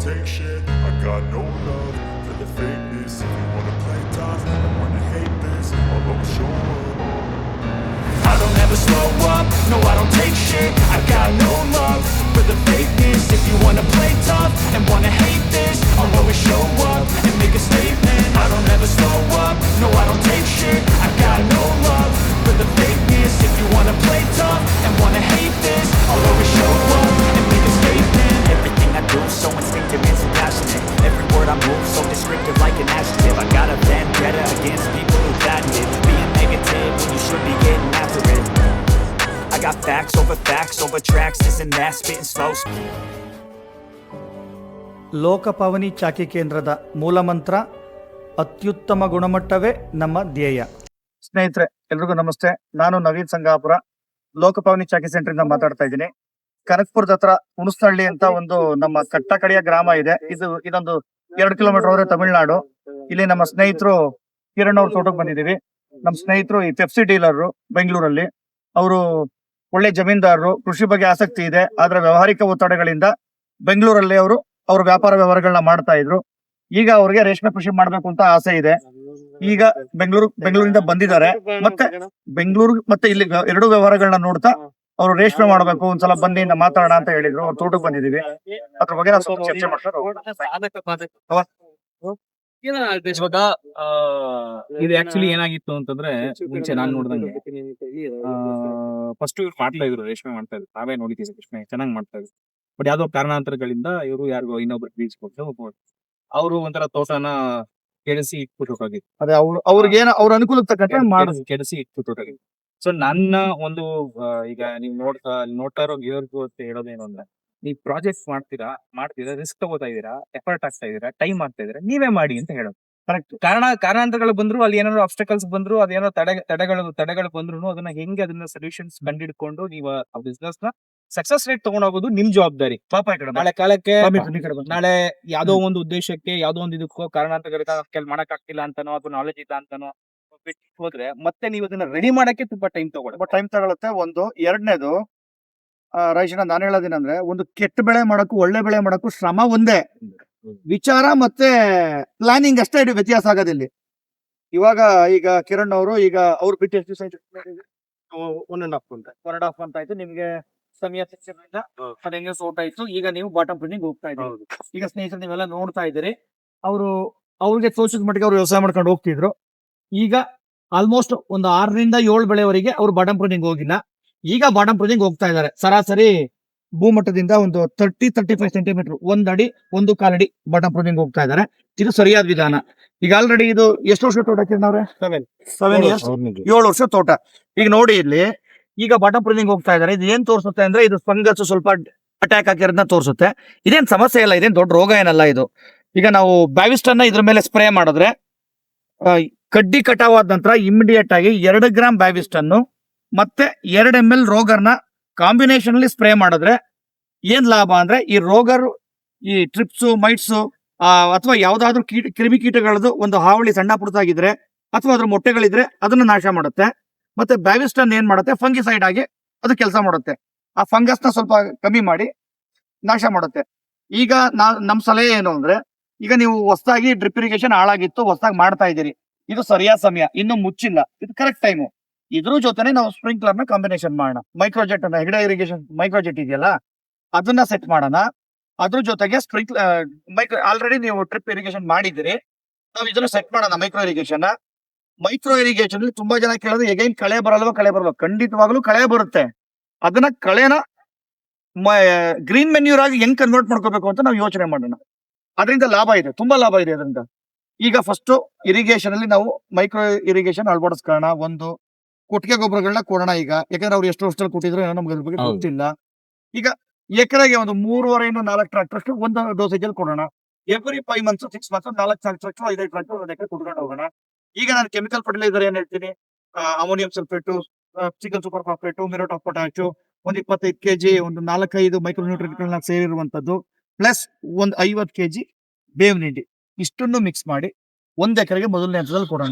take shit. I got no love for the fakeness. If you wanna play tough and wanna hate this, I'll always show up. I don't ever slow up, no I don't take shit. I got no love for the fakeness. If you wanna play tough and wanna hate this, I'll always show up and make a statement. I don't ever slow up, no I don't take shit. I got no love for the fakeness. If you wanna play tough and wanna hate this, I'll always show up and make a statement. Everything I do so instinctive and so passionate. Every word I move so descriptive like an adjective. I got a vendetta against people who patented being negative when you should be getting after it. I got facts over tracks, this and that, spitting slow. Lokapavani ಚಾಕಿ ಕೇಂದ್ರದ ಮೂಲಮಂತ್ರ ಅತ್ಯುತ್ತಮ ಗುಣಮಟ್ಟವೇ ನಮ್ಮ ಧ್ಯೇಯ. ಸ್ನೇಹಿತರೆ ಎಲ್ರಿಗೂ ನಮಸ್ತೆ. ನಾನು ನವೀನ್ ಸಂಗಾಪುರ, ಲೋಕಪಾವನಿ ಚಾಕಿ ಸೆಂಟರ್ ಇಂದ ಮಾತಾಡ್ತಾ ಇದ್ದೀನಿ. ಕನಕಪುರದ ಹತ್ರ ಹುಣಸಹಳ್ಳಿ ಅಂತ ಒಂದು ನಮ್ಮ ಕಟ್ಟಕಡೆಯ ಗ್ರಾಮ ಇದೆ. ಇದೊಂದು 2 ಕಿಲೋಮೀಟರ್ ಹೋದ್ರೆ ತಮಿಳ್ನಾಡು. ಇಲ್ಲಿ ನಮ್ಮ ಸ್ನೇಹಿತರು ಕಿರಣ್ ಅವ್ರ ತೋಟಕ್ಕೆ ಬಂದಿದ್ದೀವಿ. ನಮ್ಮ ಸ್ನೇಹಿತರು ಈ ಪೆಪ್ಸಿ ಡೀಲರ್ ಬೆಂಗಳೂರಲ್ಲಿ. ಅವರು ಒಳ್ಳೆ ಜಮೀನ್ದಾರರು, ಕೃಷಿ ಬಗ್ಗೆ ಆಸಕ್ತಿ ಇದೆ, ಆದ್ರೆ ವ್ಯವಹಾರಿಕ ಒತ್ತಡಗಳಿಂದ ಬೆಂಗಳೂರಲ್ಲಿ ಅವ್ರ ವ್ಯಾಪಾರ ವ್ಯವಹಾರಗಳನ್ನ ಮಾಡ್ತಾ ಇದ್ರು. ಈಗ ಅವ್ರಿಗೆ ರೇಷ್ಮೆ ಕೃಷಿ ಮಾಡ್ಬೇಕು ಅಂತ ಆಸೆ ಇದೆ. ಈಗ ಬೆಂಗಳೂರಿಂದ ಬಂದಿದ್ದಾರೆ. ಮತ್ತೆ ಬೆಂಗಳೂರು ಮತ್ತೆ ಇಲ್ಲಿ ಎರಡು ವ್ಯವಹಾರಗಳನ್ನ ನೋಡ್ತಾ ಅವ್ರು ರೇಷ್ಮೆ ಮಾಡ್ಬೇಕು, ಒಂದ್ಸಲ ಬನ್ನಿ ಮಾತಾಡೋಣ ಅಂತ ಹೇಳಿದ್ರು. ಅವ್ರ ತೋಟಕ್ಕೆ ಬಂದಿದೀವಿ. ಅದ್ರ ಬಗ್ಗೆ ನಾವು ಸ್ವಲ್ಪ ಚರ್ಚೆ ಮಾಡ್ತಾರೆ. ಇವಾಗ ಇದು ಆಕ್ಚುಲಿ ಏನಾಗಿತ್ತು ಅಂತಂದ್ರೆ, ಮುಂಚೆ ನಾನ್ ನೋಡ್ದಂಗೆ ಫಸ್ಟ್ ಇವ್ರು ಮಾಡ್ತಾ ಇದ್ರು, ರೇಷ್ಮೆ ಮಾಡ್ತಾ ಇದ್ರು. ನಾವೇ ನೋಡಿದ್ದೀವಿ ರೇಷ್ಮೆ ಚೆನ್ನಾಗಿ ಮಾಡ್ತಾ ಇದ್ರು. ಬಟ್ ಯಾವ್ದೋ ಕಾರಣಾಂತರಗಳಿಂದ ಇವರು ಯಾರಿಗೋ ಇನ್ನೊಬ್ರು ಬೀಚ್ ಕೊಟ್ಟು ಅವರು ಒಂಥರ ತೋಟನ ಕೆಡಿಸಿ ಇಟ್ಬಿಟ್ಟು ಹೋಗಿದ್ರು. ಅದೇ ಅವ್ರಿಗೇನ ಅವ್ರ ಅನುಕೂಲಕ್ಕೆ ತಕ್ಕಂತೆ ಕೆಡಿಸಿ ಇಟ್ಬಿಟ್ಟು ಹೋಗಿದ್ರು. ಸೊ ನನ್ನ ಒಂದು ಈಗ ನೀವು ನೋಡ್ತಾ ಇರೋ ಇವ್ರಿಗೂ ಅಂತ ಹೇಳೋದೇನು ಅಂದ್ರೆ, ನೀವು ಪ್ರಾಜೆಕ್ಟ್ ಮಾಡ್ತೀರಾ, ರಿಸ್ಕ್ ತಗೋತಾ ಇದೀರಾ, ಎಫರ್ಟ್ ಆಗ್ತಾ ಇದೀರಾ, ಟೈಮ್ ಆಗ್ತಾ ಇದೀರಾ, ನೀವೇ ಮಾಡಿ ಅಂತ ಹೇಳೋದು. ಕರೆಕ್ಟ್. ಕಾರಣಾಂತರಗಳು ಬಂದ್ರು, ಅಲ್ಲಿ ಏನಾದ್ರು ಅಬ್ಸ್ಟಕಲ್ಸ್ ಬಂದ್ರು, ಅದೇನೋ ತಡೆಗಳು ಬಂದ್ರು, ಅದನ್ನ ಸೊಲ್ಯೂಷನ್ಸ್ ಕಂಡಿಡ್ಕೊಂಡು ನೀವು ಆ ಬಿಸ್ನೆಸ್ ನ ಸಕ್ಸಸ್ ರೇಟ್ ತಗೊಂಡೋಗೋದು ನಿಮ್ ಜವಾಬ್ದಾರಿ. ಪಾಪ ನಾಳೆ ಕಾಲಕ್ಕೆ ನಾಳೆ ಯಾವ್ದೋ ಒಂದು ಉದ್ದೇಶಕ್ಕೆ ಯಾವ್ದೋ ಒಂದು ಇದಕ್ಕೋ ಕಾರಣಾಂತರಗಳಿಗೆ ಮಾಡಕ್ ಆಗ್ತಿಲ್ಲ ಅಂತಾನೋ ಅಥವಾ ನಾಲೆಜ್ ಇಲ್ಲ ಅಂತಾನೋ ಬಿಟ್ಟು ಹೋದ್ರೆ ಮತ್ತೆ ನೀವು ಅದನ್ನ ರೆಡಿ ಮಾಡಕ್ಕೆ ತುಂಬಾ ಟೈಮ್ ತಗೊಳುತ್ತೆ. ಒಂದು ಎರಡನೇದು ರೈಶನ ನಾನು ಹೇಳೋದೇನಂದ್ರೆ, ಒಂದು ಕೆಟ್ಟ ಬೆಳೆ ಮಾಡಕ್ಕೂ ಒಳ್ಳೆ ಬೆಳೆ ಮಾಡಕ್ಕೂ ಶ್ರಮ ಒಂದೇ, ವಿಚಾರ ಮತ್ತೆ ಪ್ಲಾನಿಂಗ್ ಅಷ್ಟೇ ವ್ಯತ್ಯಾಸ ಆಗೋದಿಲ್ಲಿ. ಈಗ ಕಿರಣ್ ಅವರು ಅವ್ರು ಬಿಟ್ಟು ಎಷ್ಟು ದಿವಸ 1.5 ಮಂತ್ ಆಯ್ತು. ನಿಮ್ಗೆ ಸಮಯ ಸೋಟ್ ಆಯ್ತು. ಈಗ ನೀವು ಬಾಟಮ್ ಪ್ರಿಂಟಿಂಗ್ ಹೋಗ್ತಾ ಇದ್ದೀರಿ. ಈಗ ಸ್ನೇಹಿತರು ನೀವೆಲ್ಲ ನೋಡ್ತಾ ಇದ್ದೀರಿ. ಅವ್ರಿಗೆ ತೋಚಿದ ಮಟ್ಟಿಗೆ ಅವ್ರು ವ್ಯವಸಾಯ ಮಾಡ್ಕೊಂಡು ಹೋಗ್ತಿದ್ರು. ಈಗ ಆಲ್ಮೋಸ್ಟ್ ಒಂದು 6ರಿಂದ 7 ಬೆಳೆವರೆಗೆ ಅವ್ರು ಬಾಟಮ್ ಪ್ರಿಂಟಿಂಗ್ ಹೋಗಿಲ್ಲ. ಈಗ ಬಾಟಮ್ ಪ್ರಿಂಟಿಂಗ್ ಹೋಗ್ತಾ ಇದ್ದಾರೆ. ಸರಾಸರಿ ಭೂಮಟ್ಟದಿಂದ ಒಂದು 30-35 ಸೆಂಟಿಮೀಟರ್, 1 ಅಡಿ 1.25 ಅಡಿ ಬಾಟಮ್ ಪ್ರಿಂಟಿಂಗ್ ಹೋಗ್ತಾ ಇದ್ದಾರೆ. ಇದು ಸರಿಯಾದ ವಿಧಾನ. ಈಗ ಆಲ್ರೆಡಿ ಇದು ಎಷ್ಟು ವರ್ಷ ತೋಟ ಹಾಕಿದ್ನವ್ರೆ? 7 ಇಯರ್ಸ್, 7 ವರ್ಷ ತೋಟ. ಈಗ ನೋಡಿ ಇಲ್ಲಿ ಈಗ ಬಾಟಮ್ ಪ್ರಿಂಟಿಂಗ್ ಹೋಗ್ತಾ ಇದ್ದಾರೆ. ಇದು ಏನ್ ತೋರಿಸುತ್ತೆ ಅಂದ್ರೆ, ಇದು ಫಂಗಸ್ ಸ್ವಲ್ಪ ಅಟ್ಯಾಕ್ ಆಗಿರೋದನ್ನ ತೋರಿಸುತ್ತೆ. ಇದೇನ್ ಸಮಸ್ಯೆ ಇಲ್ಲ, ಇದೇನ್ ದೊಡ್ಡ ರೋಗ ಏನಲ್ಲ ಇದು. ಈಗ ನಾವು ಬ್ಯಾವಿಸ್ಟನ್ನ ಇದ್ರ ಮೇಲೆ ಸ್ಪ್ರೇ ಮಾಡಿದ್ರೆ, ಕಡ್ಡಿ ಕಟಾವಾದ ನಂತರ ಇಮಿಡಿಯೇಟ್ ಆಗಿ 2 ಗ್ರಾಮ್ ಬ್ಯಾವಿಸ್ಟನ್ನು ಮತ್ತೆ 2 ml ರೋಗರ್ನ ಕಾಂಬಿನೇಷನ್ ಅಲ್ಲಿ ಸ್ಪ್ರೇ ಮಾಡಿದ್ರೆ ಏನ್ ಲಾಭ ಅಂದ್ರೆ, ಈ ರೋಗರ್, ಈ ಟ್ರಿಪ್ಸು, ಮೈಟ್ಸು ಅಥವಾ ಯಾವ್ದಾದ್ರು ಕ್ರಿಮಿಕೀಟಗಳದ್ದು ಒಂದು ಹಾವಳಿ ಸಣ್ಣ ಪುಟ್ಟದಾಗಿದ್ರೆ ಅಥವಾ ಅದ್ರ ಮೊಟ್ಟೆಗಳಿದ್ರೆ ಅದನ್ನ ನಾಶ ಮಾಡುತ್ತೆ. ಮತ್ತೆ ಬ್ಯಾವಿಸ್ಟನ್ ಏನ್ ಮಾಡುತ್ತೆ, ಫಂಗಿಸೈಡ್ ಆಗಿ ಅದು ಕೆಲಸ ಮಾಡುತ್ತೆ. ಆ ಫಂಗಸ್ ನ ಸ್ವಲ್ಪ ಕಮ್ಮಿ ಮಾಡಿ ನಾಶ ಮಾಡುತ್ತೆ. ಈಗ ನಮ್ ಸಲಹೆ ಏನು ಅಂದ್ರೆ, ಈಗ ನೀವು ಹೊಸದಾಗಿ ಡ್ರಿಪ್ ಇರಿಗೇಷನ್ ಹಾಳಾಗಿತ್ತು, ಹೊಸದಾಗಿ ಮಾಡ್ತಾ ಇದ್ದೀರಿ, ಇದು ಸರಿಯಾದ ಸಮಯ, ಇನ್ನು ಮುಚ್ಚಿಲ್ಲ, ಇದು ಕರೆಕ್ಟ್ ಟೈಮು. ಇದ್ರ ಜೊತೆನೆ ನಾವು ಸ್ಪ್ರಿಂಕ್ಲರ್ ನ ಕಾಂಬಿನೇಷನ್ ಮಾಡೋಣ. ಮೈಕ್ರೋಜೆಟ್ ಅನ್ನ ಹೆಗಡೆ ಇರಿಗೇಷನ್ ಮೈಕ್ರೋಜೆಟ್ ಇದೆಯಲ್ಲ, ಅದನ್ನ ಸೆಟ್ ಮಾಡೋಣ. ಅದ್ರ ಜೊತೆಗೆ ಆಲ್ರೆಡಿ ನೀವು ಡ್ರಿಪ್ ಇರಿಗೇಷನ್ ಮಾಡಿದಿರಿ, ನಾವು ಇದನ್ನ ಸೆಟ್ ಮಾಡೋಣ. ಮೈಕ್ರೋ ಇರಿಗೇಷನ್ ಅಲ್ಲಿ ತುಂಬಾ ಜನ ಕೇಳೋದು, ಎಗೈನ್ ಕಳೆ ಬರಲ್ವಾ? ಖಂಡಿತವಾಗ್ಲೂ ಕಳೆ ಬರುತ್ತೆ. ಅದನ್ನ ಕಳೆನ ಗ್ರೀನ್ ಮೆನ್ಯೂರ್ ಆಗಿ ಹೆಂಗ್ ಕನ್ವರ್ಟ್ ಮಾಡ್ಕೋಬೇಕು ಅಂತ ನಾವು ಯೋಚನೆ ಮಾಡೋಣ. ಅದರಿಂದ ಲಾಭ ಇದೆ, ತುಂಬಾ ಲಾಭ ಇದೆ ಅದರಿಂದ. ಈಗ ಫಸ್ಟ್ ಇರಿಗೇಷನ್ ಅಲ್ಲಿ ನಾವು ಮೈಕ್ರೋ ಇರಿಗೇಷನ್ ಅಳವಡಿಸ್ಕೊಳ್ಳೋಣ. ಒಂದು ಕೊಟ್ಟಿಗೆ ಗೊಬ್ಬರಗಳನ್ನ ಕೊಡೋಣ ಈಗ, ಯಾಕಂದ್ರೆ ಅವ್ರು ಎಷ್ಟು ವರ್ಷದಲ್ಲಿ ಕೊಟ್ಟಿದ್ರು ಏನೋ ನಮ್ಗೆ ಅದ್ರ ಬಗ್ಗೆ ಗೊತ್ತಿಲ್ಲ. ಈಗ ಎಕರೆಗೆ ಒಂದು 3.5-4 ಟ್ರಾಕ್ಟರ್ ಅಷ್ಟು ಒಂದು ಡೋಸೇಜ್ ಅಲ್ಲಿ ಕೊಡೋಣ. Every 5 months 6 months 4 tractor 5 tractor ಒಂದು ಎಕರೆ ಕೊಟ್ಕೊಂಡು ಹೋಗೋಣ. ಈಗ ನಾನು ಕೆಮಿಕಲ್ ಫರ್ಟಿಲೈಸರ್ ಏನ್ ಹೇಳ್ತೀನಿ, ಅಮೋನಿಯಂ ಸಲ್ಫೇಟು, ಚಿಕನ್ super phosphate, muriate of potash, ಒಂದು 25 kg, ಒಂದು 4-5 ಮೈಕ್ರೋ ನ್ಯೂಟ್ರಿಯೆಂಟ್ಗಳನ್ನ ಸೇರಿರುವಂತದ್ದು, ಪ್ಲಸ್ ಒಂದು 50 kg ಬೇವಿನ ಹಿಂಡಿ, ಇಷ್ಟನ್ನು ಮಿಕ್ಸ್ ಮಾಡಿ 1 ಎಕರೆಗೆ ಮೊದಲನೇ ಹಂತದಲ್ಲಿ ಕೊಡೋಣ.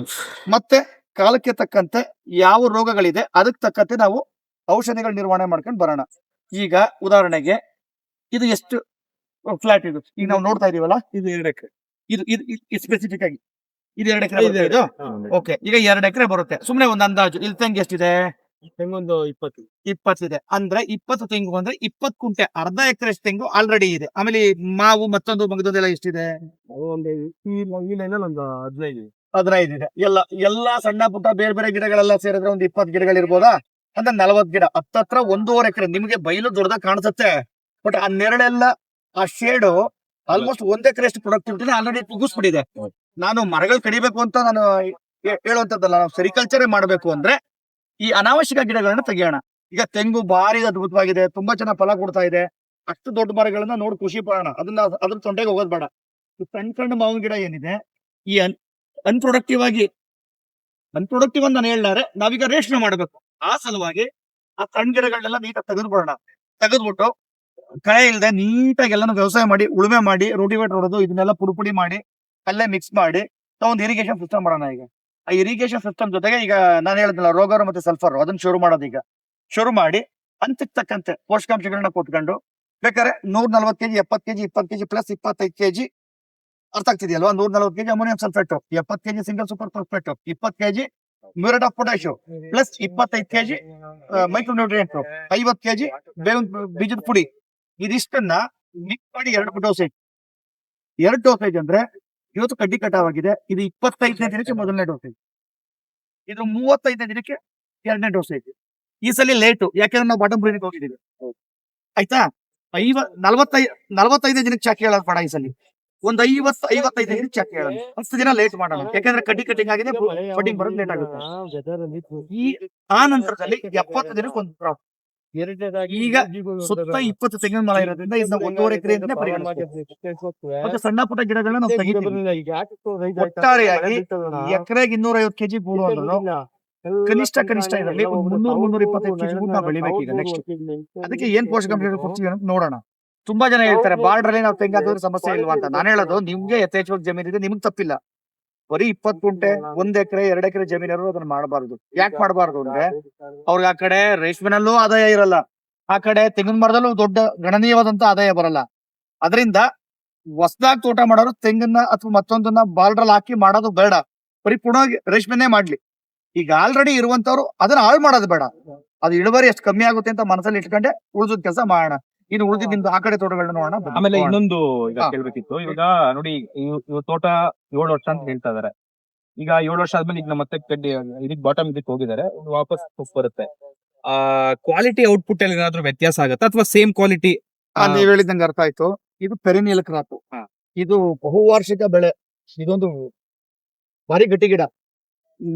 ಮತ್ತೆ ಕಾಲಕ್ಕೆ ತಕ್ಕಂತೆ ಯಾವ ರೋಗಗಳಿದೆ ಅದಕ್ಕೆ ತಕ್ಕಂತೆ ನಾವು ಔಷಧಿಗಳ ನಿರ್ವಹಣೆ ಮಾಡ್ಕೊಂಡು ಬರೋಣ. ಈಗ ಉದಾಹರಣೆಗೆ ಇದು ಎಷ್ಟು ಫ್ಲಾಟ್ ಇದು ಈಗ ನಾವು ನೋಡ್ತಾ ಇದೀವಲ್ಲ, ಇದು 2 ಎಕರೆ. ಇದು ಸ್ಪೆಸಿಫಿಕ್ ಆಗಿ ಇದು 2 ಎಕರೆ ಇದು. ಓಕೆ, ಈಗ 2 ಎಕರೆ ಬರುತ್ತೆ. ಸುಮ್ನೆ ಒಂದು ಅಂದಾಜು ಇಲ್ಲಿ ತೆಂಗು ಎಷ್ಟಿದೆ? ತೆಂಗೊಂದು 20 ಇದೆ. ಅಂದ್ರೆ 20 ತೆಂಗು ಅಂದ್ರೆ 20 ಕುಂಟೆ, ಅರ್ಧ ಎಕರೆ ತೆಂಗು ಆಲ್ರೆಡಿ ಇದೆ. ಆಮೇಲೆ ಈ ಮಾವು ಮತ್ತೊಂದು ಮಗದೊಂದೆಲ್ಲ ಎಷ್ಟಿದೆ? ಒಂದು 15 15 ಇದೆ. ಎಲ್ಲಾ ಸಣ್ಣ ಪುಟ್ಟ ಬೇರೆ ಬೇರೆ ಗಿಡಗಳೆಲ್ಲ ಸೇರಿದ್ರೆ ಒಂದು 20 ಗಿಡಗಳು ಇರ್ಬೋದಾ? ಅಂದ್ರೆ 40 ಗಿಡ. ಹತ್ತತ್ರ 1.5 ಎಕರೆ. ನಿಮ್ಗೆ ಬಯಲು ದೊಡ್ಡದಾಗಿ ಕಾಣಿಸುತ್ತೆ, ಬಟ್ ಆ ನೆರಳೆಲ್ಲ, ಆ ಶೇಡು ಆಲ್ಮೋಸ್ಟ್ 1 ಎಕರೆ ಅಷ್ಟು ಪ್ರೊಡಕ್ಟಿವಿಟಿನ ಆಲ್ರೆಡಿ ಮುಗಿಸ್ಬಿಟ್ಟಿದೆ. ನಾನು ಮರಗಳು ಕಡಿಬೇಕು ಅಂತ ನಾನು ಹೇಳುವಂತದ್ದಲ್ಲ. ನಾವು ಸೆರಿಕಲ್ಚರ್ ಮಾಡಬೇಕು ಅಂದ್ರೆ ಈ ಅನಾವಶ್ಯಕ ಗಿಡಗಳನ್ನ ತೆಗಿಯೋಣ. ಈಗ ತೆಂಗು ಭಾರಿ ಅದ್ಭುತವಾಗಿದೆ, ತುಂಬಾ ಚೆನ್ನಾಗಿ ಫಲ ಕೊಡ್ತಾ ಇದೆ. ಅಷ್ಟು ದೊಡ್ಡ ಮರಗಳನ್ನ ನೋಡಿ ಖುಷಿ ಪಡೋಣ. ಅದ್ರ ತೊಂಡೆಗೆ ಹೋಗೋದ್ ಬೇಡ. ಈ ಸಣ್ಣ ಮಾವಿನ ಗಿಡ ಏನಿದೆ, ಈ ಅನ್ಪ್ರೊಡಕ್ಟಿವ್ ಅಂತ ನಾನು ಹೇಳ್ಲಾರೆ, ನಾವೀಗ ರೇಷ್ಮೆ ಮಾಡಬೇಕು. ಆ ಸಲುವಾಗಿ ಆ ಸಣ್ಣ ಗಿಡಗಳನ್ನೆಲ್ಲ ನೀಟಾಗಿ ತೆಗೆದ್ಬಿಟ್ಟು ಕಳೆ ಇಲ್ಲದೆ ನೀಟಾಗಿ ಎಲ್ಲಾನು ವ್ಯವಸಾಯ ಮಾಡಿ, ಉಳುಮೆ ಮಾಡಿ, ರೋಟಿವೇಟರ್ ಹೊಡೆದು ಇದನ್ನೆಲ್ಲ ಪುಡಿ ಮಾಡಿ ಅಲ್ಲೇ ಮಿಕ್ಸ್ ಮಾಡಿ ಒಂದು ಇರಿಗೇಷನ್ ಸಿಸ್ಟಮ್ ಮಾಡೋಣ. ಈಗ ಆ ಇರಿಗೇಷನ್ ಸಿಸ್ಟಮ್ ಜೊತೆಗೆ ಈಗ ನಾನು ಹೇಳಿದ್ನಲ್ಲ ರೋಗರು ಮತ್ತೆ ಸಲ್ಫರ್, ಅದನ್ನ ಶುರು ಮಾಡೋದು. ಈಗ ಶುರು ಮಾಡಿ ಹಂತಕ್ಕೆ ತಕ್ಕಂತೆ ಪೋಷಕಾಂಶಗಳನ್ನ ಕೊಟ್ಕೊಂಡು ಬೇಕಾದ್ರೆ 140 KG, 70 KG, 20 KG plus 25 KG, ಅರ್ಥ ಆಗ್ತಿದೆಯಲ್ವಾ? 140 KG ammonium sulphate, 70 KG single super phosphate, 20 KG muriate of potassium plus 25 KG micro nutrient, 50 KG ಬೇವಿನ ಬೀಜದ ಪುಡಿ. ಇದಿಷ್ಟನ್ನ ಮಿಕ್ಸ್ ಮಾಡಿ 2 ಡೋಸೇಜ್. 2 ಡೋಸೇಜ್ ಅಂದ್ರೆ ಇವತ್ತು ಕಡ್ಡಿ ಕಟಾವಾಗಿದೆ, ಇದು 25ನೇ ದಿನಕ್ಕೆ ಮೊದಲನೇ ಡೋಸೇಜ್, ಇದು 35ನೇ ದಿನಕ್ಕೆ 2ನೇ ಡೋಸೇಜ್. ಈ ಸಲ ಲೇಟು, ಯಾಕೆಂದ್ರೆ ನಾವು ಬಾಟಮ್ ಬ್ರೀಡಿಂಗ್ ಹೋಗಿದ್ದೀವಿ. ಆಯ್ತಾ? 45ನೇ ದಿನಕ್ಕೆ ಚಾಕಿ ಹೇಳೋದು ಬೇಡ. ಈ ಸಲ ಒಂದು 55 ದಿನಕ್ಕೆ ಚಾಕಿ ಹೇಳೋದು. 10 ದಿನ ಲೇಟ್ ಮಾಡೋಣ, ಯಾಕಂದ್ರೆ ಕಟಿಂಗ್ ಆಗಿದೆ, ಬಡ್ಡಿಂಗ್ ಬರೋದು ಲೇಟ್ ಆಗುತ್ತೆ. ಆ ನಂತರದಲ್ಲಿ 70 ದಿನಕ್ಕೆ ಒಂದು ಕ್ರಾಪ್. ಈಗ ಸುತ್ತ 20 ತೆಂಗಿನ ಮರ ಇರೋದ್ರಿಂದ ಇದನ್ನ 1.5 ಎಕರೆ ಅಂತ ಪರಿಗಣಿಸಬೇಕು. ಮತ್ತೆ ಸಣ್ಣ ಪುಟ್ಟ ಗಿಡಗಳನ್ನ ನಾವು ತೆಗಿತೀವಿ. ಒಟ್ಟಾರೆಯಾಗಿ ಎಕರೆಗೆ 250 ಕೆಜಿ ಗೂಡು ಅಂದ್ರು ಕನಿಷ್ಠ ಇದರಲ್ಲಿ 300-325 ಕೆಜಿ ಗೂಡು ನಾವು ಬೆಳಿಬೇಕು. ಈಗ ನೆಕ್ಸ್ಟ್ ಅದಕ್ಕೆ ಏನ್ ಪೋಷಕಾಂಶಗಳು ಕೊಡ್ತೀವಿ ಅಂತ ನೋಡೋಣ. ತುಂಬಾ ಜನ ಹೇಳ್ತಾರೆ ಬಾರ್ಡರ್ ಅಲ್ಲಿ ನಾವು ತೆಂಗು ಹಾಕಿದ್ರೆ ಸಮಸ್ಯೆ ಇಲ್ವಾ ಅಂತ. ನಾನು ಹೇಳೋದು, ನಿಮ್ಗೆ ಯಥೇಚ್ಛವಾಗಿ ಜಮೀನ್ ಇದೆ, ನಿಮ್ಗೆ ತಪ್ಪಿಲ್ಲ. ಬರೀ 20 ಗುಂಟೆ, 1 ಎಕರೆ, 2 ಎಕರೆ ಜಮೀನರು ಅದನ್ನ ಮಾಡಬಾರ್ದು. ಯಾಕೆ ಮಾಡಬಾರ್ದು ಅಂದ್ರೆ ಅವ್ರಿಗೆ ಆ ಕಡೆ ರೇಷ್ಮೆನಲ್ಲೂ ಆದಾಯ ಇರಲ್ಲ, ಆ ಕಡೆ ತೆಂಗಿನ ಮರದಲ್ಲೂ ದೊಡ್ಡ ಗಣನೀಯವಾದಂತ ಆದಾಯ ಬರಲ್ಲ. ಅದರಿಂದ ಹೊಸದಾಗಿ ತೋಟ ಮಾಡೋರು ತೆಂಗನ್ನ ಅಥವಾ ಮತ್ತೊಂದನ್ನ ಬಾರ್ಡರ್ ಹಾಕಿ ಮಾಡೋದು ಬೇಡ. ಪರಿಪೂರ್ಣವಾಗಿ ರೇಷ್ಮೆನೇ ಮಾಡ್ಲಿ. ಈಗ ಆಲ್ರೆಡಿ ಇರುವಂತವ್ರು ಅದನ್ನ ಹಾಳು ಮಾಡೋದು ಬೇಡ. ಅದು ಇಳುವರಿ ಎಷ್ಟು ಕಮ್ಮಿ ಆಗುತ್ತೆ ಅಂತ ಮನಸ್ಸಲ್ಲಿ ಇಟ್ಕೊಂಡೆ ಉಳಿದ ಕೆಲಸ ಮಾಡೋಣ. ಇನ್ನು ಉಳಿದಿದ್ದು ಆ ಕಡೆ ತೋಟಗಳನ್ನ ನೋಡೋಣ. ಆಮೇಲೆ ಇನ್ನೊಂದು ಈಗ ಕೇಳ್ಬೇಕಿತ್ತು. ಇವಾಗ ನೋಡಿ, ಇವ್ ತೋಟ 7 ವರ್ಷ ಅಂತ ಹೇಳ್ತಾ ಇದಾರೆ. ಈಗ 7 ವರ್ಷ ಆದ್ಮೇಲೆ ಈಗ ಮತ್ತೆ ಕಡ್ಡಿ ಇದಕ್ ಬಾಟಮ್ ಇದಕ್ಕೆ ಹೋಗಿದ್ದಾರೆ, ವಾಪಸ್ ಬರುತ್ತೆ. ಕ್ವಾಲಿಟಿ ಔಟ್ಪುಟ್ ಅಲ್ಲಿ ಏನಾದ್ರು ವ್ಯತ್ಯಾಸ ಆಗುತ್ತೆ ಅಥವಾ ಸೇಮ್ ಕ್ವಾಲಿಟಿ? ನೀವ್ ಹೇಳಿದಂಗೆ ಅರ್ಥ ಆಯ್ತು. ಇದು ಪೆರಿನಿಯಲ್ ಕ್ರಾಪ್, ಇದು ಬಹುವಾರ್ಷಿಕ ಬೆಳೆ. ಇದೊಂದು ಭಾರಿ ಗಟ್ಟಿ ಗಿಡ.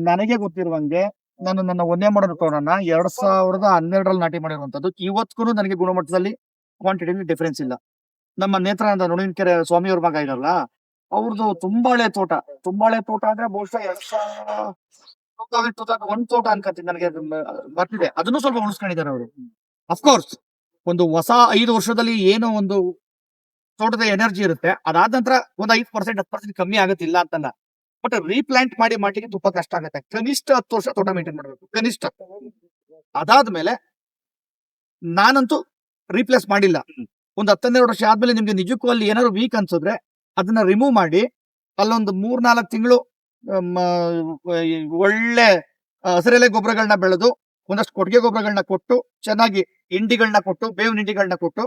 ನನಗೆ ಗೊತ್ತಿರುವಂಗೆ ನಾನು ನನ್ನ ಒಂದೇ ಮಾಡೋದು ತೋಟನ 2012ರಲ್ಲಿ ನಾಟಿ ಮಾಡಿರುವಂತದ್ದು. ಇವತ್ತಿಗೂ ನನಗೆ ಗುಣಮಟ್ಟದಲ್ಲಿ ಕ್ವಾಂಟಿಟಿ ಡಿಫರೆನ್ಸ್ ಇಲ್ಲ. ನಮ್ಮ ನೇತ್ರಾನಂದ ನುಣಿಕೆರೆ ಸ್ವಾಮಿಯವ್ರ ಮಗ ಇರಲ್ಲ, ಅವ್ರದ್ದು ತುಂಬಾ ಹಳೆ ತೋಟ ಅಂದ್ರೆ ಬಹುಶಃ 2001 ತೋಟ ಅನ್ಕಂತೀನಿ, ನನಗೆ ಬರ್ತಿದೆ. ಅದನ್ನು ಸ್ವಲ್ಪ ಉಳಿಸ್ಕೊಂಡಿದ್ದಾರೆ ಅವರು. ಅಫ್ಕೋರ್ಸ್ ಒಂದು ಹೊಸ 5 ವರ್ಷದಲ್ಲಿ ಏನೋ ಒಂದು ತೋಟದ ಎನರ್ಜಿ ಇರುತ್ತೆ, ಅದಾದ ನಂತರ ಒಂದು 5% 10% ಕಮ್ಮಿ ಆಗುತ್ತಿಲ್ಲ ಅಂತಲ್ಲ. ಬಟ್ ರೀಪ್ಲಾಂಟ್ ಮಾಡಿಗೆ ತುಂಬಾ ಕಷ್ಟ ಆಗುತ್ತೆ. ಕನಿಷ್ಠ 10 ವರ್ಷ ತೋಟ ಮೇಂಟೈನ್ ಮಾಡಬೇಕು ಕನಿಷ್ಠ. ಅದಾದ್ಮೇಲೆ ನಾನಂತೂ ರೀಪ್ಲೇಸ್ ಮಾಡಿಲ್ಲ. ಒಂದು 10-12 ವರ್ಷ ಆದ್ಮೇಲೆ ನಿಮ್ಗೆ ನಿಜಕ್ಕೂ ಅಲ್ಲಿ ಏನಾದ್ರು ವೀಕ್ ಅನ್ಸಿದ್ರೆ ಅದನ್ನ ರಿಮೂವ್ ಮಾಡಿ ಅಲ್ಲೊಂದು 3-4 ತಿಂಗಳು ಒಳ್ಳೆ ಹಸಿರೆಲೆ ಗೊಬ್ಬರಗಳನ್ನ ಬೆಳೆದು ಒಂದಷ್ಟು ಕೊಟ್ಟಿಗೆ ಗೊಬ್ಬರಗಳನ್ನ ಕೊಟ್ಟು ಚೆನ್ನಾಗಿ ಹಿಂಡಿಗಳನ್ನ ಕೊಟ್ಟು ಬೇವಿನ ಹಿಂಡಿಗಳನ್ನ ಕೊಟ್ಟು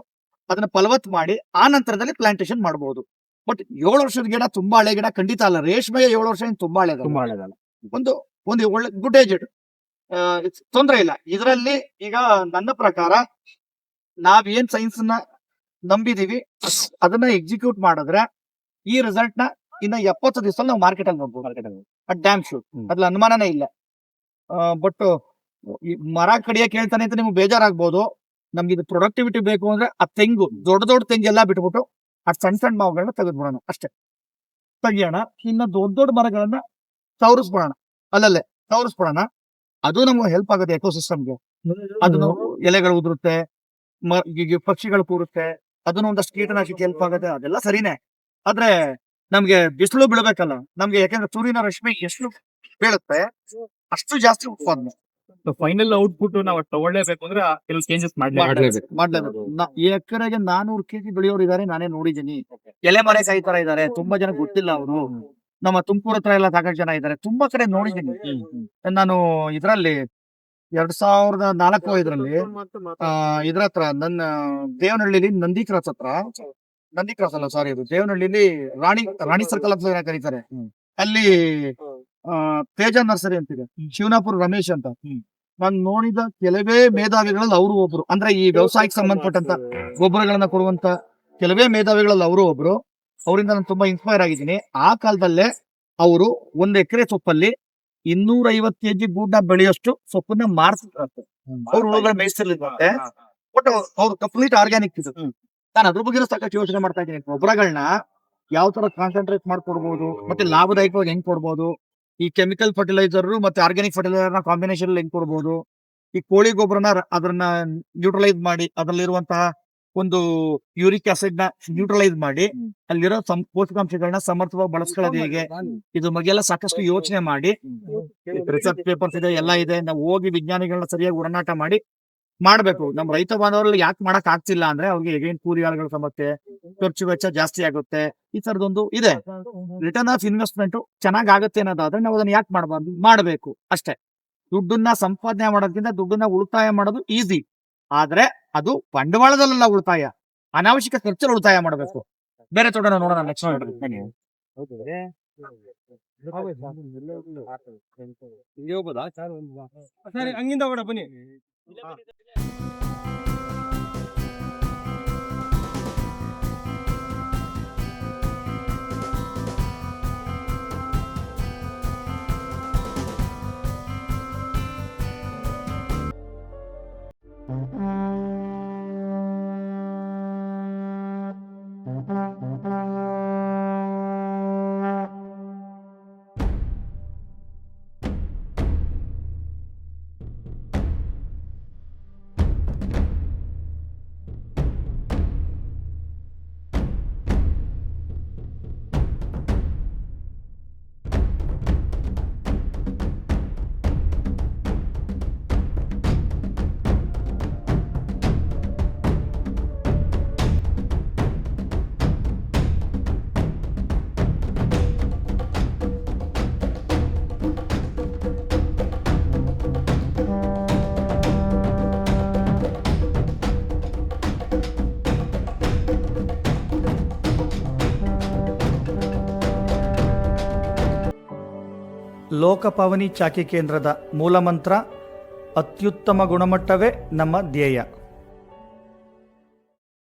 ಅದನ್ನ ಫಲವತ್ ಮಾಡಿ ಆ ನಂತರದಲ್ಲಿ ಪ್ಲಾಂಟೇಶನ್ ಮಾಡಬಹುದು. ಬಟ್ 7 ವರ್ಷದ ಗಿಡ ತುಂಬಾ ಹಳೆ ಗಿಡ ಖಂಡಿತ ಅಲ್ಲ. ರೇಷ್ಮೆಗೆ 7 ವರ್ಷ ತುಂಬಾ ಹಳೆದಲ್ಲ. ಒಂದು ಒಳ್ಳೆ ಗುಡ್ ಏಜೆಡ್, ತೊಂದರೆ ಇಲ್ಲ ಇದರಲ್ಲಿ. ಈಗ ನನ್ನ ಪ್ರಕಾರ ನಾವೇನ್ ಸೈನ್ಸ್ ನ ನಂಬಿದೀವಿ ಅದನ್ನ ಎಕ್ಸಿಕ್ಯೂಟ್ ಮಾಡಿದ್ರೆ ಈ ರಿಸಲ್ಟ್ ನ ಇನ್ನ 70 ದಿವಸ ನಾವು ಮಾರ್ಕೆಟ್ ಅಲ್ಲಿ ನೋಡ್ಬೋದು. ಡ್ಯಾಮ್ ಶೂರ್, ಅದ್ರಲ್ಲಿ ಅನುಮಾನನೇ ಇಲ್ಲ. ಬಟ್ ಮರ ಕಡಿಯಕ್ಕೆ ಹೇಳ್ತಾನೆ ಅಂತ ನಿಮ್ಗೆ ಬೇಜಾರಾಗ್ಬೋದು. ನಮ್ಗೆ ಇದು ಪ್ರೊಡಕ್ಟಿವಿಟಿ ಬೇಕು ಅಂದ್ರೆ ಆ ತೆಂಗು ದೊಡ್ಡ ತೆಂಗೆಲ್ಲ ಬಿಟ್ಬಿಟ್ಟು ಆ ಸಣ್ಣ ಮಾವುಗಳನ್ನ ತೆಗೆದ್ಬಿಡೋಣ ಅಷ್ಟೇ. ತೆಗಿಯೋಣ. ಇನ್ನ ದೊಡ್ಡ ಮರಗಳನ್ನ ಸವರಿಸ್ಬಿಡೋಣ. ಅದು ನಮ್ಗೆ ಹೆಲ್ಪ್ ಆಗುತ್ತೆ ಎಕೋಸಿಸ್ಟಮ್ಗೆ. ಅದನ್ನು ಎಲೆಗಳು ಉದುರುತ್ತೆ, ಪಕ್ಷಿಗಳು ಕೂರುತ್ತೆ, ಅದನ್ನ ಒಂದಷ್ಟು ಕೀಟನಾಶಕ ಹೆಲ್ಪ್ ಆಗುತ್ತೆ. ಅದೆಲ್ಲ ಸರಿನೇ. ಆದ್ರೆ ನಮ್ಗೆ ಬಿಸಿಲು ಬೀಳ್ಬೇಕಲ್ಲ ನಮ್ಗೆ, ಯಾಕಂದ್ರೆ ಸೂರ್ಯನ ರಶ್ಮಿ ಎಷ್ಟು ಬೀಳುತ್ತೆ ಅಷ್ಟು ಜಾಸ್ತಿ ಉತ್ಪಾದನೆ. ಫೈನಲ್ ಔಟ್ಪುಟ್ ನಾವು ತಗೊಳ್ಳೇಬೇಕು ಅಂದ್ರೆ ಕೆಲವು ಚೇಂಜಸ್ ಮಾಡ್ಲೇಬೇಕು. ಮಾಡ್ಲೇಬೇಕು. ಎಕರೆಗೆ 400 ಕೆಜಿ ಬೆಳೆಯೋರು ಇದಾರೆ, ನಾನೇ ನೋಡಿದೀನಿ. ಎಲೆ ಮರೆ ಕಾಯ್ತಾರ ಇದಾರೆ, ತುಂಬಾ ಜನ ಗೊತ್ತಿಲ್ಲ ಅವರು. ನಮ್ಮ ತುಮಕೂರು ಹತ್ರ ಎಲ್ಲ ಸಾಕಷ್ಟು ಜನ ಇದಾರೆ, ತುಂಬಾ ಕಡೆ ನೋಡಿದೀನಿ. ನಾನು ಇದ್ರಲ್ಲಿ 2004-5 ಇದ್ರ ಹತ್ರ ನನ್ನ ದೇವನಹಳ್ಳಿಲಿ ನಂದಿ ಕ್ರಾಸ್ ಅಲ್ಲ ಸಾರಿ, ಇದು ದೇವನಹಳ್ಳಿಲಿ ರಾಣಿ ಸರ್ಕಲ್ ಅಂತ ಕರೀತಾರೆ. ಅಲ್ಲಿ ತೇಜ ನರ್ಸರಿ ಅಂತಿದೆ, ಶಿವನಾಪುರ ರಮೇಶ್ ಅಂತ. ನಾನು ನೋಡಿದ ಕೆಲವೇ ಮೇಧಾವಿಗಳಲ್ಲಿ ಅವರು ಒಬ್ರು. ಅಂದ್ರೆ ಈ ವ್ಯವಸಾಯಕ್ಕೆ ಸಂಬಂಧಪಟ್ಟಂತ ಗೊಬ್ಬರಗಳನ್ನ ಕೊಡುವಂತ ಕೆಲವೇ ಮೇಧಾವಿಗಳಲ್ಲಿ ಅವರು ಒಬ್ರು. ಅವರಿಂದ ನಾನು ತುಂಬಾ ಇನ್ಸ್ಪೈರ್ ಆಗಿದ್ದೀನಿ. ಆ ಕಾಲದಲ್ಲೇ ಅವರು 1 ಎಕರೆ ಸೊಪ್ಪಲ್ಲಿ 250 ಕೆಜಿ ಗೂಡ್ನ ಬೆಳೆಯೋಷ್ಟು ಸೊಪ್ಪನ್ನ ಮಾರ್ತಿರ್ತಾರೆ. ಅವ್ರು ಹುಳುಗಳ ಮೇಯಿಸ್ತಿರ್ಲಿಲ್ವಂತೆ, ಬಟ್ ಅವ್ರು ಕಂಪ್ಲೀಟ್ ಆರ್ಗ್ಯಾನಿಕ್ ಇದು. ನಾನು ಅದ್ರ ಬಗ್ಗೆ ಸಾಕಷ್ಟು ಯೋಚನೆ ಮಾಡ್ತಾ ಇದ್ದೀನಿ. ಗೊಬ್ಬರಗಳನ್ನ ಯಾವ ತರ ಕಾನ್ಸಂಟ್ರೇಟ್ ಮಾಡ್ಕೊಡ್ಬೋದು, ಮತ್ತೆ ಲಾಭದಾಯಕವಾಗಿ ಹೆಂಗ್ ಕೊಡ್ಬೋದು, ಈ ಕೆಮಿಕಲ್ ಫರ್ಟಿಲೈಸರ್ ಮತ್ತೆ ಆರ್ಗ್ಯಾನಿಕ್ ಫರ್ಟಿಲೈಸರ್ ನ ಕಾಂಬಿನೇಷನ್ ಹೆಂಗ್ ಕೊಡ್ಬೋದು, ಈ ಕೋಳಿ ಗೊಬ್ಬರನ ಅದನ್ನ ನ್ಯೂಟ್ರಲೈಸ್ ಮಾಡಿ ಅದರಲ್ಲಿರುವಂತಹ ಒಂದು ಯೂರಿಕ್ ಆಸಿಡ್ ನ ನ್ಯೂಟ್ರಲೈಸ್ ಮಾಡಿ ಅಲ್ಲಿರೋ ಪೋಷಕಾಂಶಗಳನ್ನ ಸಮರ್ಥವಾಗಿ ಬಳಸ್ಕೊಳ್ಳೋದು ಹೇಗೆ, ಇದ್ರ ಬಗ್ಗೆ ಎಲ್ಲ ಸಾಕಷ್ಟು ಯೋಚನೆ ಮಾಡಿ ರಿಸರ್ಚ್ ಪೇಪರ್ಸ್ ಇದೆ, ಎಲ್ಲ ಇದೆ. ನಾವು ಹೋಗಿ ವಿಜ್ಞಾನಿಗಳನ್ನ ಸರಿಯಾಗಿ ಒಡನಾಟ ಮಾಡಿ ಮಾಡ್ಬೇಕು. ನಮ್ ರೈತ ಬಾಂಧವರಲ್ಲಿ ಯಾಕೆ ಮಾಡಕ್ ಆಗ್ತಿಲ್ಲ ಅಂದ್ರೆ ಅವ್ರಿಗೆ ಎಗೇನ್ ಕೂಲಿ ಆಳುಗಳ ಸಮಸ್ಯೆ, ಖರ್ಚು ವೆಚ್ಚ ಜಾಸ್ತಿ ಆಗುತ್ತೆ. ಈ ತರದೊಂದು ಇದೆ. ರಿಟರ್ನ್ ಆಫ್ ಇನ್ವೆಸ್ಟ್ಮೆಂಟ್ ಚೆನ್ನಾಗ್ ಆಗುತ್ತೆ ಅನ್ನೋದಾದ್ರೆ ನಾವು ಅದನ್ನ ಯಾಕೆ ಮಾಡಬಾರ್ದು, ಮಾಡ್ಬೇಕು ಅಷ್ಟೇ. ದುಡ್ಡನ್ನ ಸಂಪಾದನೆ ಮಾಡೋದಕ್ಕಿಂತ ದುಡ್ಡನ್ನ ಉಳಿತಾಯ ಮಾಡೋದು ಈಸಿ. ಆದ್ರೆ ಅದು ಬಂಡವಾಳದಲ್ಲ ಉಳಿತಾಯ, ಅನಾವಶ್ಯಕ ಖರ್ಚಲ್ಲಿ ಉಳಿತಾಯ ಮಾಡಬೇಕು. ಬೇರೆ ತೋಟನ ನೋಡೋಣ ನೆಕ್ಸ್ಟ್. ಹಂಗಿಂದ ಹೋಗೋಣ ಬನ್ನಿ. ಲೋಕಪಾವನಿ ಚಾಕಿ ಕೇಂದ್ರದ ಮೂಲಮಂತ್ರ ಅತ್ಯುತ್ತಮ ಗುಣಮಟ್ಟವೇ ನಮ್ಮ ಧ್ಯೇಯ.